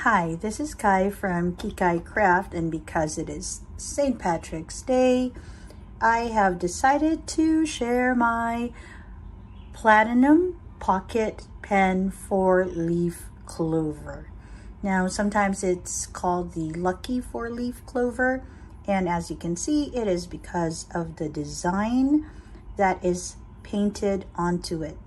Hi, this is Kai from Kikai Craft, and because it is St. Patrick's Day, I have decided to share my Platinum Pocket Pen 4-Leaf Clover. Now, sometimes it's called the Lucky 4-Leaf Clover, and as you can see, it is because of the design that is painted onto it.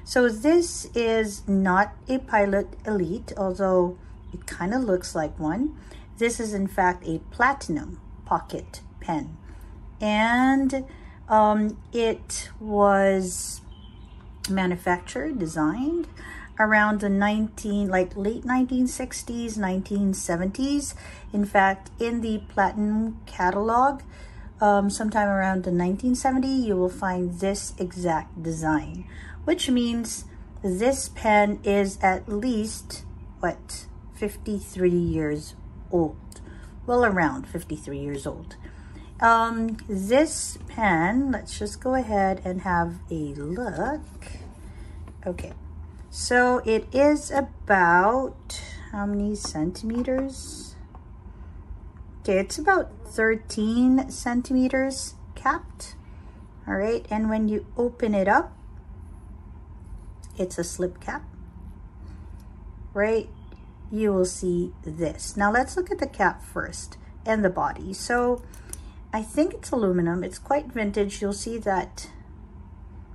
So this is not a Pilot Elite, although it kind of looks like one. This is in fact a Platinum Pocket Pen, and it was manufactured, designed around the late 1960s, 1970s. In fact, in the Platinum catalog, sometime around the 1970, you will find this exact design, which means this pen is at least, what, 53 years old. Well, around 53 years old. This pen, let's just go ahead and have a look. Okay, so it is about, how many centimeters? Okay, it's about 13 centimeters capped. All right, and when you open it up, it's a slip cap, right? You will see this. Now let's look at the cap first and the body. So I think it's aluminum. It's quite vintage. You'll see that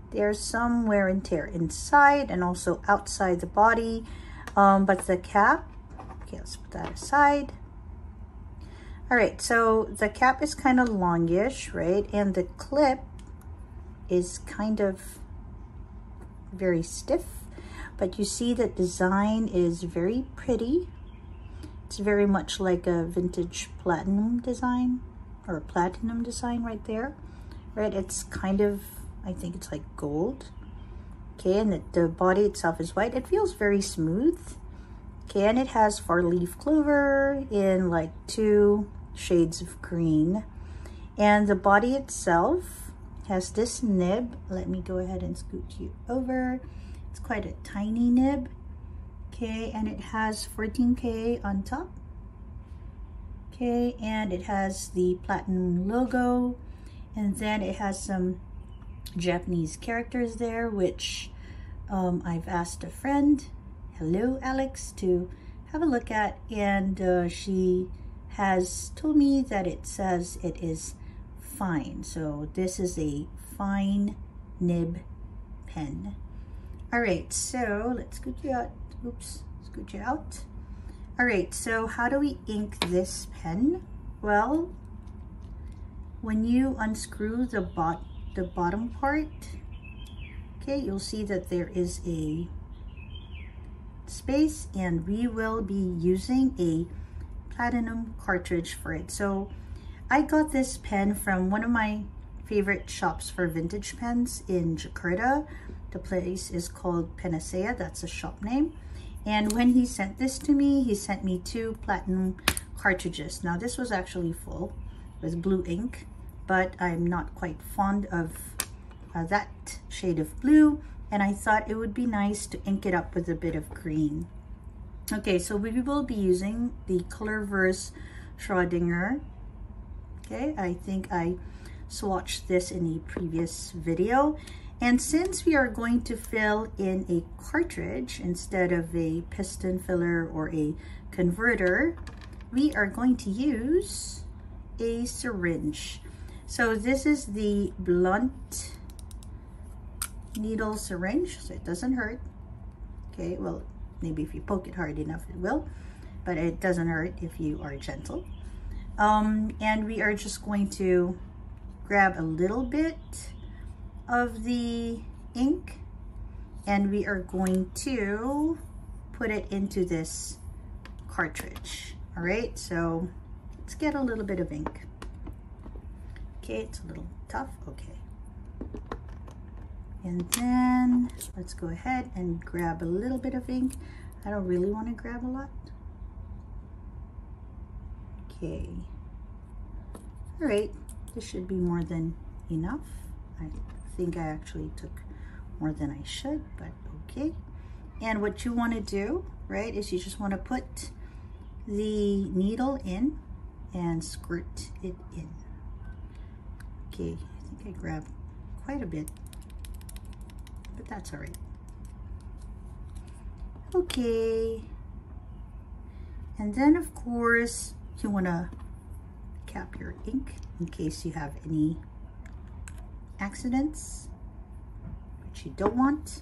there's some wear and tear inside and also outside the body. But the cap, okay, let's put that aside. All right, so the cap is kind of longish, right? And the clip is kind of very stiff. But you see that design is very pretty. It's very much like a vintage platinum design, or a platinum design right there, right? It's kind of, I think it's like gold. Okay, and the body itself is white. It feels very smooth. Okay, and it has 4-leaf clover in like 2 shades of green. And the body itself has this nib. Let me go ahead and scoot you over. It's quite a tiny nib, okay, and it has 14K on top, okay, and it has the Platinum logo, and then it has some Japanese characters there, which I've asked a friend, hello Alex, to have a look at, and she has told me that it says it is fine. So this is a fine nib pen. All right, so let's scoot you out. Oops, scoot you out. All right, so how do we ink this pen? Well, when you unscrew the bottom part, okay, you'll see that there is a space, and we will be using a platinum cartridge for it. So I got this pen from one of my favorite shops for vintage pens in Jakarta. The place is called Panacea, that's a shop name. And when he sent this to me, he sent me 2 platinum cartridges. Now this was actually full with blue ink, but I'm not quite fond of that shade of blue, and I thought it would be nice to ink it up with a bit of green. Okay, so we will be using the Colorverse Schrödinger. Okay, I think I swatched this in a previous video. And since we are going to fill in a cartridge instead of a piston filler or a converter, we are going to use a syringe. So this is the blunt needle syringe, so it doesn't hurt. Okay, well, maybe if you poke it hard enough it will, but it doesn't hurt if you are gentle. And we are just going to grab a little bit of the ink, and we are going to put it into this cartridge. All right, so let's get a little bit of ink. Okay, it's a little tough, okay. And then let's go ahead and grab a little bit of ink. I don't really want to grab a lot. Okay. All right, this should be more than enough. I think I actually took more than I should, but okay. And what you want to do, right, is you just want to put the needle in and squirt it in. Okay, I think I grabbed quite a bit, but that's all right. Okay, and then of course you want to cap your ink in case you have any accidents, which you don't want.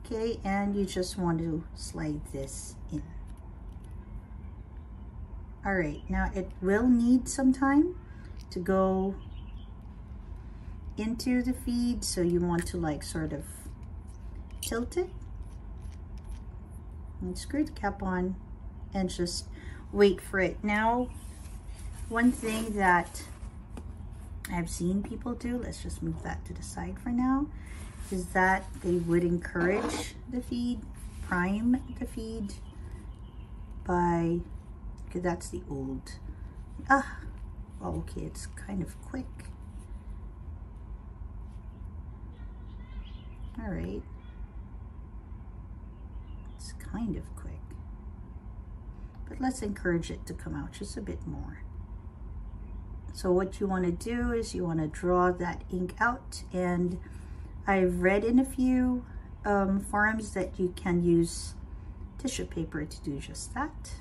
Okay, and you just want to slide this in. All right, now it will need some time to go into the feed, so you want to like sort of tilt it and screw the cap on and just wait for it. Now, one thing that I've seen people do, let's just move that to the side for now, is that they would encourage the feed, prime the feed by, okay, that's the old, oh, okay, it's kind of quick. All right, it's kind of quick, but let's encourage it to come out just a bit more. So what you want to do is you want to draw that ink out, and I've read in a few forums that you can use tissue paper to do just that.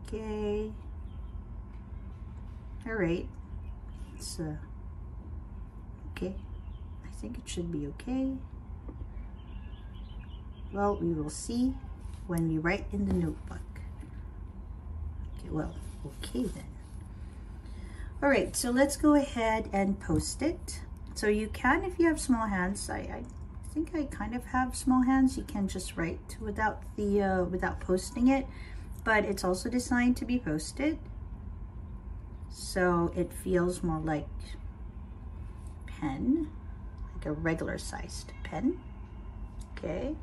Okay, all right, it's okay, I think it should be okay. Well, we will see when we write in the notebook. Okay, well, okay then. All right, so let's go ahead and post it. So you can, if you have small hands, I think I kind of have small hands, you can just write without the without posting it, but it's also designed to be posted, so it feels more like pen, like a regular sized pen. Okay,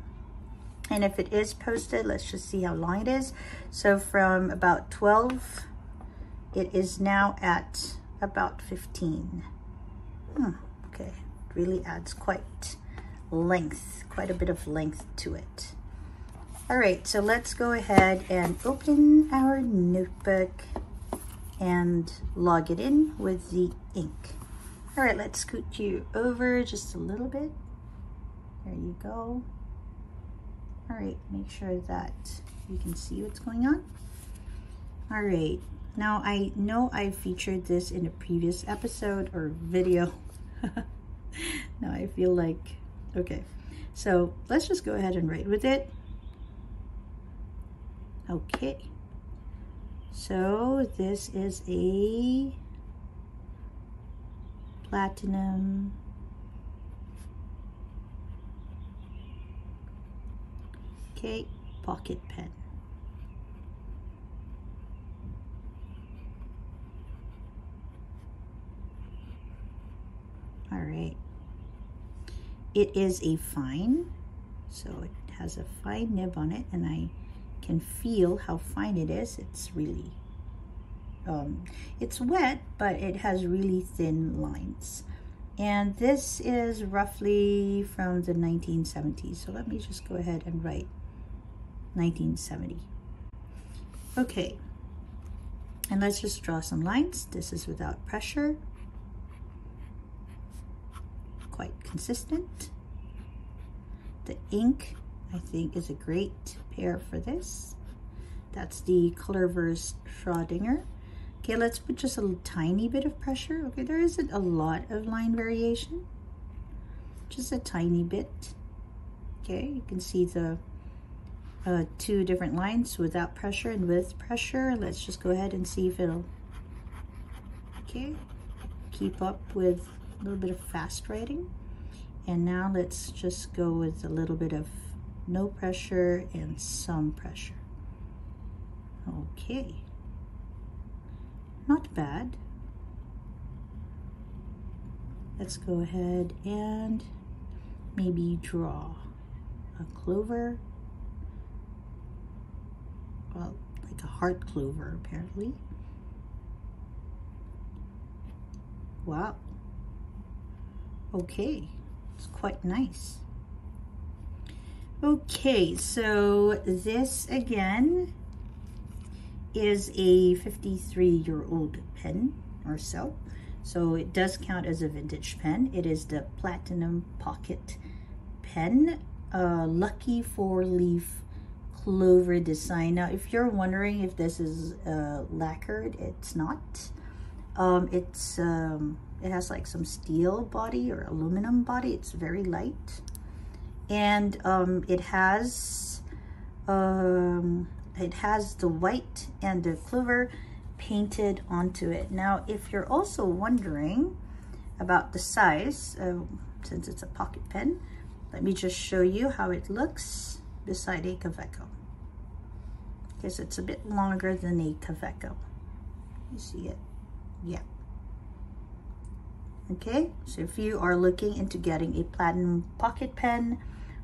and if it is posted, let's just see how long it is. So from about 12, it is now at about 15. Okay, it really adds quite a bit of length to it. All right, so let's go ahead and open our notebook and log it in with the ink. All right, let's scoot you over just a little bit. There you go. All right, make sure that you can see what's going on. All right, now I know I featured this in a previous episode or video. Now I feel like, okay, so let's just go ahead and write with it. Okay, so this is a Platinum pocket pen. All right, it is a fine, so it has a fine nib on it, and I can feel how fine it is. It's really it's wet, but it has really thin lines, and this is roughly from the 1970s, so let me just go ahead and write 1970. Okay, and let's just draw some lines. This is without pressure, quite consistent. The ink, I think, is a great pair for this. That's the Colorverse Schrodinger. Okay, let's put just a tiny bit of pressure. Okay, there isn't a lot of line variation, just a tiny bit. Okay, you can see the two different lines, without pressure and with pressure. Let's just go ahead and see if it'll, okay, keep up with a little bit of fast writing. And now let's just go with a little bit of no pressure and some pressure. Okay, not bad. Let's go ahead and maybe draw a clover. Well, like a heart clover, apparently. Wow. Okay, it's quite nice. Okay, so this again is a 53-year-old pen or so. So it does count as a vintage pen. It is the Platinum Pocket pen, Lucky Four-Leaf Clover design. Now, if you're wondering if this is lacquered, it's not. It has like some steel body or aluminum body. It's very light, and it has the white and the clover painted onto it. Now, if you're also wondering about the size, since it's a pocket pen, let me just show you how it looks beside a Kaweco. Because it's a bit longer than a Kaweco. You see it? Yeah. Okay, so if you are looking into getting a Platinum pocket pen,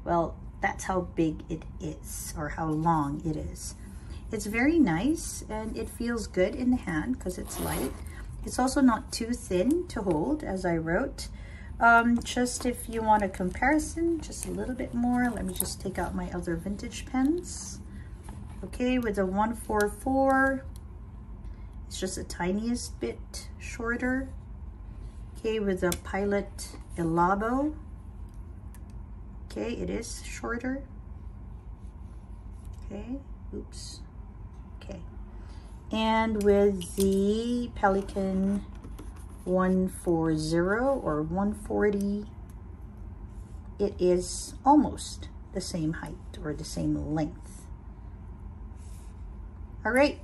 well, that's how big it is, or how long it is. It's very nice, and it feels good in the hand because it's light. It's also not too thin to hold, as I wrote. Just if you want a comparison, just a little bit more, let me just take out my other vintage pens. Okay, with a 144, it's just the tiniest bit shorter. Okay, with a Pilot Elabo, okay, it is shorter. Okay, oops. Okay, and with the Pelican 140 or 140, it is almost the same height or the same length. All right,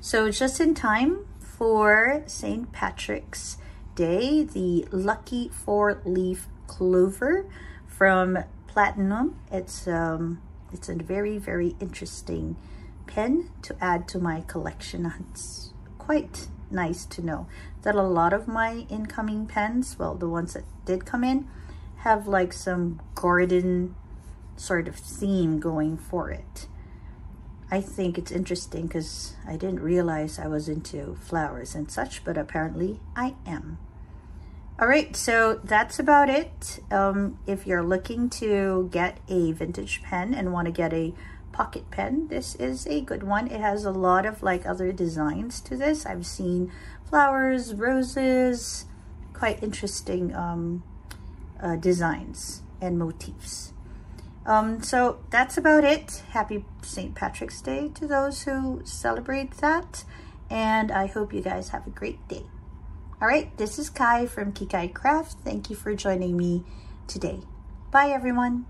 so just in time for St. Patrick's Day, the Lucky Four-Leaf Clover from Platinum. It's a very, very interesting pen to add to my collection. It's quite nice to know that a lot of my incoming pens, well, the ones that did come in, have like some garden sort of theme going for it. I think it's interesting because I didn't realize I was into flowers and such, but apparently I am. All right, so that's about it. If you're looking to get a vintage pen and want to get a pocket pen, this is a good one. It has a lot of like other designs to this. I've seen flowers, roses, quite interesting designs and motifs. So that's about it. Happy St. Patrick's Day to those who celebrate that, and I hope you guys have a great day. All right, this is Kai from Kikai Craft. Thank you for joining me today. Bye, everyone.